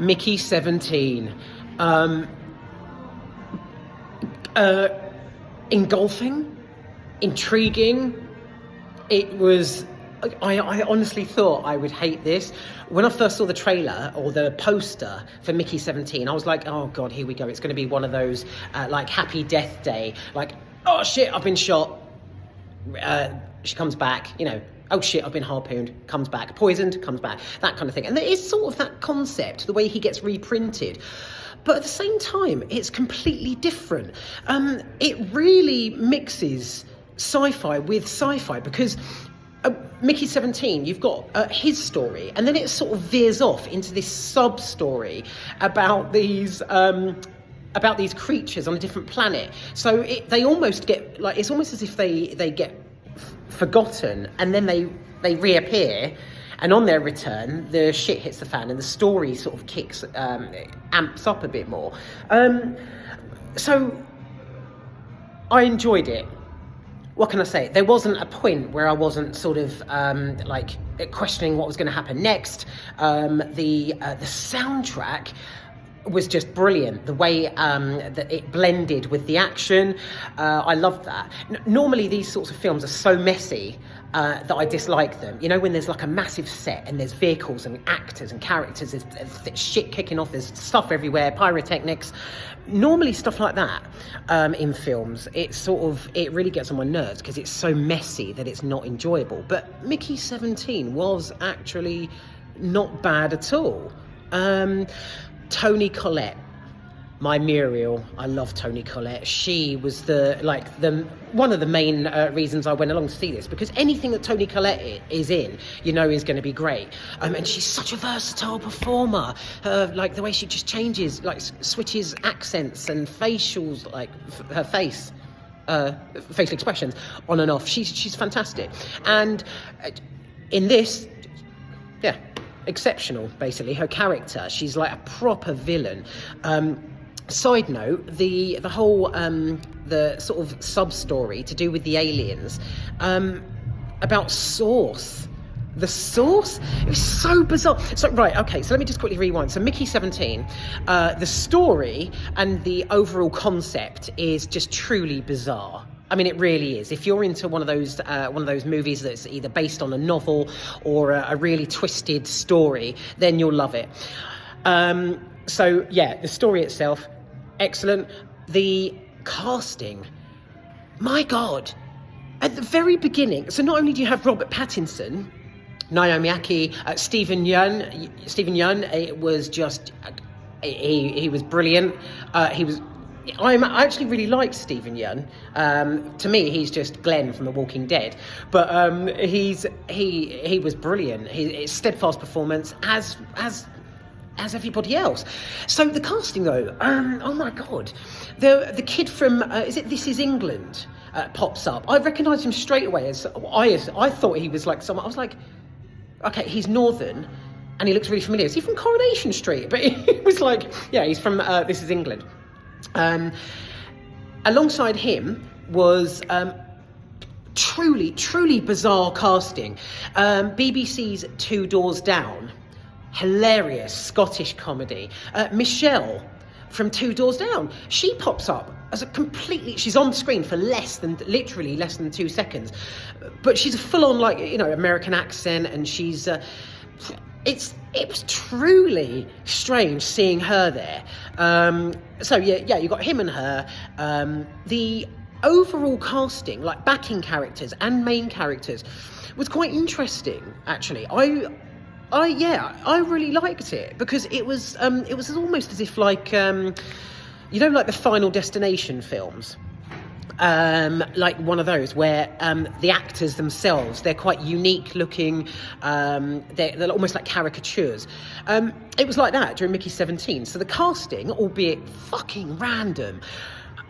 Mickey 17. Engulfing, intriguing. It was. I honestly thought I would hate this. When I first saw the trailer or the poster for Mickey 17, I was like, oh God, here we go. It's going to be one of those like Happy Death Day. Like, oh shit, I've been shot. She comes back, you know. Oh shit, I've been harpooned, comes back. Poisoned, comes back. That kind of thing. And there is sort of that concept, the way he gets reprinted. But at the same time, it's completely different. It really mixes sci-fi with sci-fi because Mickey 17, you've got his story, and then it sort of veers off into this sub-story about these creatures on a different planet. So they almost get, like, it's almost as if they get forgotten, and then they reappear, and on their return, the shit hits the fan, and the story sort of amps up a bit more. So I enjoyed it. What can I say? There wasn't a point where I wasn't sort of like questioning what was going to happen next. The soundtrack was just brilliant. The way that it blended with the action, I loved that. Normally these sorts of films are so messy that I dislike them. You know, when there's like a massive set and there's vehicles and actors and characters, there's shit kicking off, there's stuff everywhere, pyrotechnics. Normally stuff like that in films, it really gets on my nerves because it's so messy that it's not enjoyable. But Mickey 17 was actually not bad at all. Toni Collette, my Muriel. I love Toni Collette. She was one of the main reasons I went along to see this, because anything that Toni Collette is in, you know, is going to be great. And she's such a versatile performer. Like the way she just changes, like switches accents and facials, like her face. Facial expressions on and off. She's fantastic. And in this, yeah, exceptional, basically. Her character, she's like a proper villain. Side note, the whole the sort of sub-story to do with the aliens, about Source. The Source? It was so bizarre. So, right, okay, so let me just quickly rewind. So Mickey 17, the story and the overall concept is just truly bizarre. I mean, it really is. If you're into one of those movies that's either based on a novel or a really twisted story, then you'll love it. So yeah, the story itself, excellent. The casting, my God, at the very beginning. So not only do you have Robert Pattinson, Naomi Ackie, Stephen Yeun, it was just, he was brilliant. I actually really like Stephen Yeun. To me, he's just Glenn from The Walking Dead. But he was brilliant. His steadfast performance as everybody else. So the casting, though, oh my God, the kid from is it This Is England pops up. I recognised him straight away as I thought he was like someone. I was like, okay, he's Northern, and he looks really familiar. Is he from Coronation Street? But he was like, yeah, he's from This Is England. Alongside him was truly bizarre casting. BBC's Two Doors Down, hilarious Scottish comedy. Michelle from Two Doors Down, she pops up as she's on screen for literally less than 2 seconds, but she's a full-on, like, you know, American accent, and she's it was truly strange seeing her there. So yeah, you got him and her. The overall casting, like backing characters and main characters, was quite interesting, actually. I really liked it because it was almost as if like you know, like the Final Destination films. Like one of those where the actors themselves, they're quite unique looking, they're almost like caricatures. It was like that during Mickey 17. So the casting, albeit fucking random,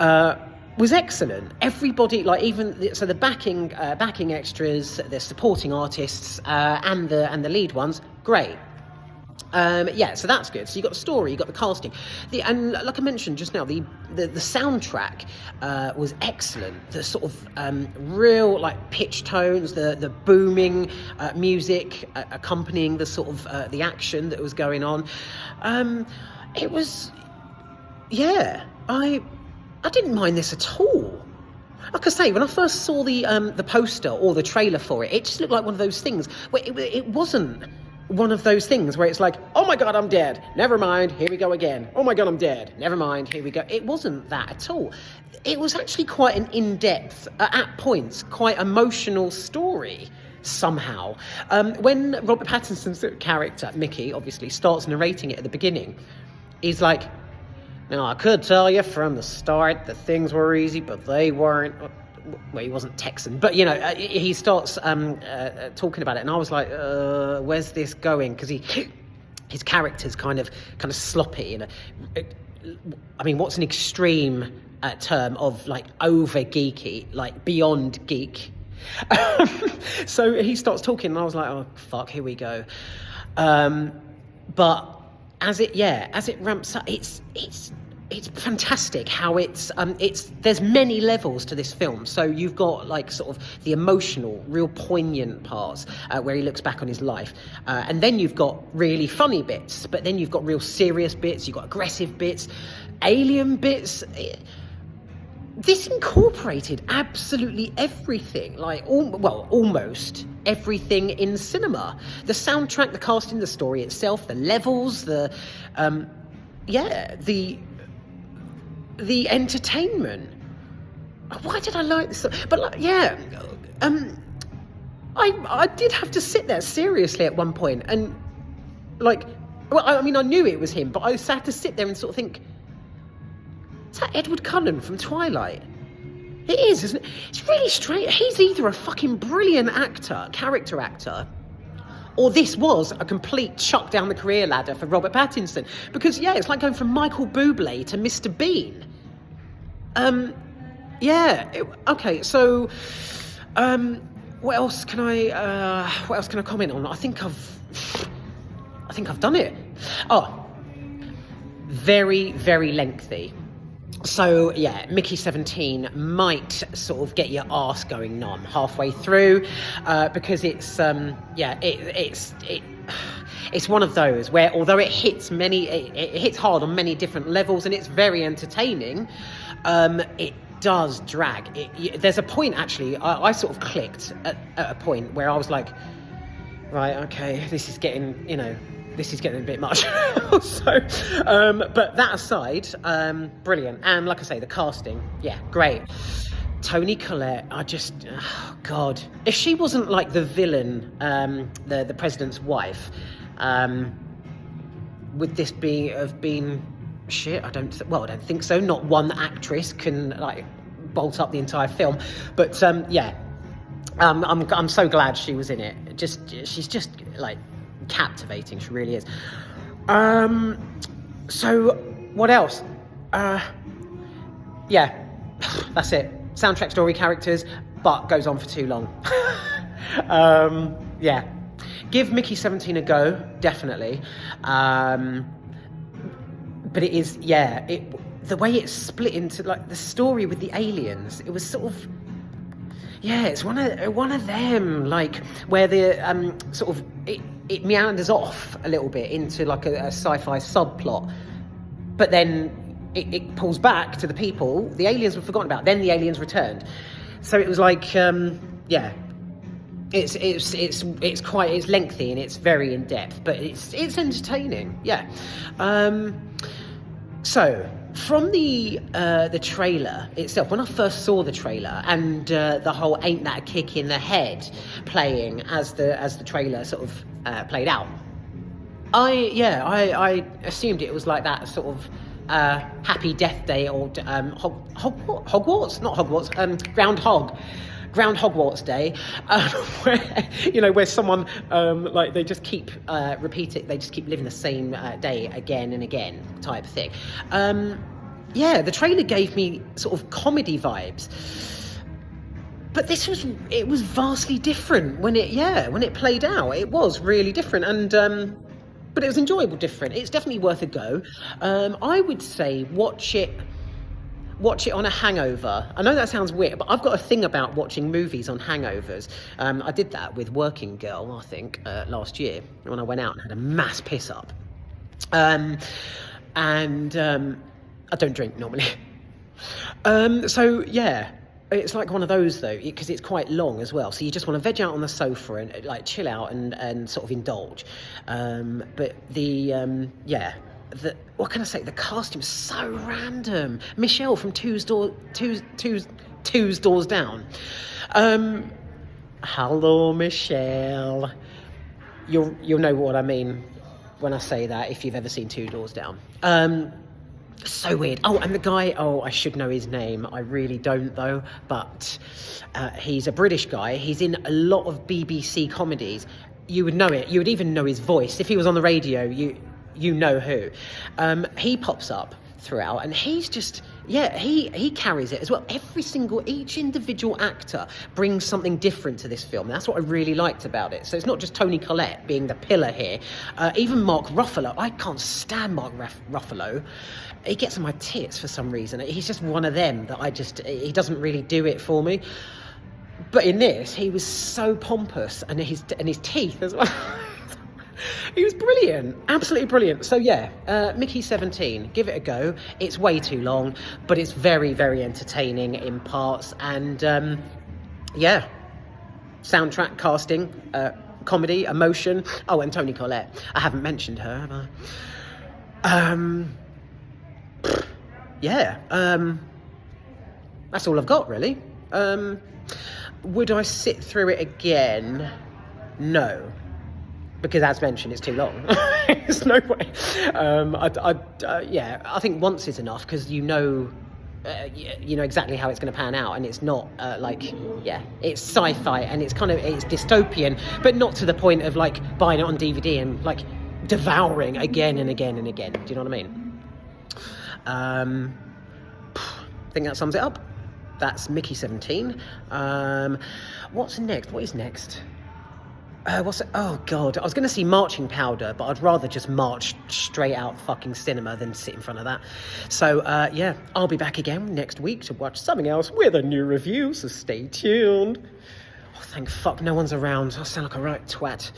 was excellent. Everybody, like the backing extras, the supporting artists, and the lead ones, great. Yeah, so that's good. So you got the story, you got the casting, and like I mentioned just now, the soundtrack was excellent. The sort of real like pitch tones, the booming music accompanying the sort of the action that was going on. It was, yeah, I didn't mind this at all. Like I say, when I first saw the poster or the trailer for it, it just looked like one of those things where it wasn't one of those things where it's like, oh my god, I'm dead, never mind, here we go again, oh my god, I'm dead, never mind, here we go. It wasn't that at all. It was actually quite an in-depth, at points, quite emotional story somehow. When Robert Pattinson's character, Mickey, obviously starts narrating it at the beginning, he's like, now I could tell you from the start that things were easy, but they weren't. Well, he wasn't Texan, but you know, he starts talking about it, and I was like, "Where's this going?" Because his character's kind of sloppy. You know, I mean, what's an extreme term of like over geeky, like beyond geek? So he starts talking, and I was like, "Oh fuck, here we go." But as it ramps up, it's fantastic how there's many levels to this film. So you've got like sort of the emotional, real poignant parts where he looks back on his life, and then you've got really funny bits, but then you've got real serious bits, you've got aggressive bits, alien bits. This incorporated absolutely everything, like almost everything in cinema. The soundtrack, the casting, the story itself, the levels, the entertainment. Why did I like this? But like, yeah, I did have to sit there seriously at one point and like, well, I mean, I knew it was him, but I had to sit there and sort of think, is that Edward Cullen from Twilight? It is, isn't it? It's really strange. He's either a fucking brilliant actor, character actor, or this was a complete chuck down the career ladder for Robert Pattinson. Because, yeah, it's like going from Michael Bublé to Mr. Bean. Okay, so, what else can I comment on? I think I've done it. Oh, very, very lengthy. So, yeah, Mickey 17 might sort of get your arse going numb halfway through, because it's one of those where, although it hits hard on many different levels and it's very entertaining, it does drag. There's a point, actually, I sort of clicked at a point where I was like, right, okay, this is getting a bit much. So, but that aside, brilliant. And like I say, the casting, yeah, great. Toni Collette, oh God, if she wasn't like the villain, the president's wife, would this have been shit? I don't think so. Not one actress can like bolt up the entire film, but yeah, I'm so glad she was in it. She's just like captivating. She really is. So what else? Yeah, that's it. Soundtrack, story, characters, but goes on for too long. Yeah, give Mickey 17 a go, definitely. But it is, yeah, the way it's split into like the story with the aliens, it was sort of, yeah, it's one of them, like where the sort of it meanders off a little bit into like a sci-fi subplot, but then it pulls back to the people. The aliens were forgotten about. Then the aliens returned. So it was like, yeah, it's lengthy and it's very in depth, but it's entertaining. Yeah. So from the trailer itself, when I first saw the trailer and the whole "Ain't That a Kick in the Head" playing as the trailer sort of played out, I assumed it was like that sort of Happy Death Day or Hogwarts, not Hogwarts, Ground Hogwarts Day, where someone like they just keep repeating, they just keep living the same day again and again type thing. Yeah, the trailer gave me sort of comedy vibes, but it was vastly different when it played out. It was really different, and but it was enjoyable, different. It's definitely worth a go. I would say watch it on a hangover. I know that sounds weird, but I've got a thing about watching movies on hangovers. I did that with Working Girl, I think, last year when I went out and had a mass piss up. I don't drink normally. So yeah, it's like one of those though, because it's quite long as well. So you just want to veg out on the sofa and like chill out and sort of indulge. But what can I say? The casting was so random. Michelle from Two's Doors Down. Hello, Michelle. You'll know what I mean when I say that if you've ever seen Two Doors Down. So weird. Oh, and the guy, I should know his name. I really don't though, but he's a British guy. He's in a lot of BBC comedies. You would know it. You would even know his voice. If he was on the radio, you know who. He pops up throughout, and he's just, he carries it as well. Each individual actor brings something different to this film. That's what I really liked about it. So it's not just Toni Collette being the pillar here. Even Mark Ruffalo. I can't stand Mark Ruffalo. He gets on my tits for some reason. He's just one of them that he doesn't really do it for me. But in this, he was so pompous, and his teeth as well. He was brilliant, absolutely brilliant. So yeah, Mickey 17, give it a go. It's way too long, but it's very, very entertaining in parts. And soundtrack, casting, comedy, emotion. Oh, and Toni Collette. I haven't mentioned her, have I? That's all I've got, really. Would I sit through it again? No. Because, as mentioned, it's too long. There's no way. I think once is enough, because you know exactly how it's going to pan out, and it's not it's sci-fi, and it's dystopian, but not to the point of like buying it on DVD and like devouring again and again and again. Do you know what I mean? I think that sums it up. That's Mickey 17. What's next? What is next? Oh God, I was going to see Marching Powder, but I'd rather just march straight out fucking cinema than sit in front of that. So I'll be back again next week to watch something else with a new review, so stay tuned. Oh, thank fuck no one's around. I sound like a right twat.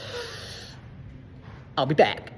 I'll be back.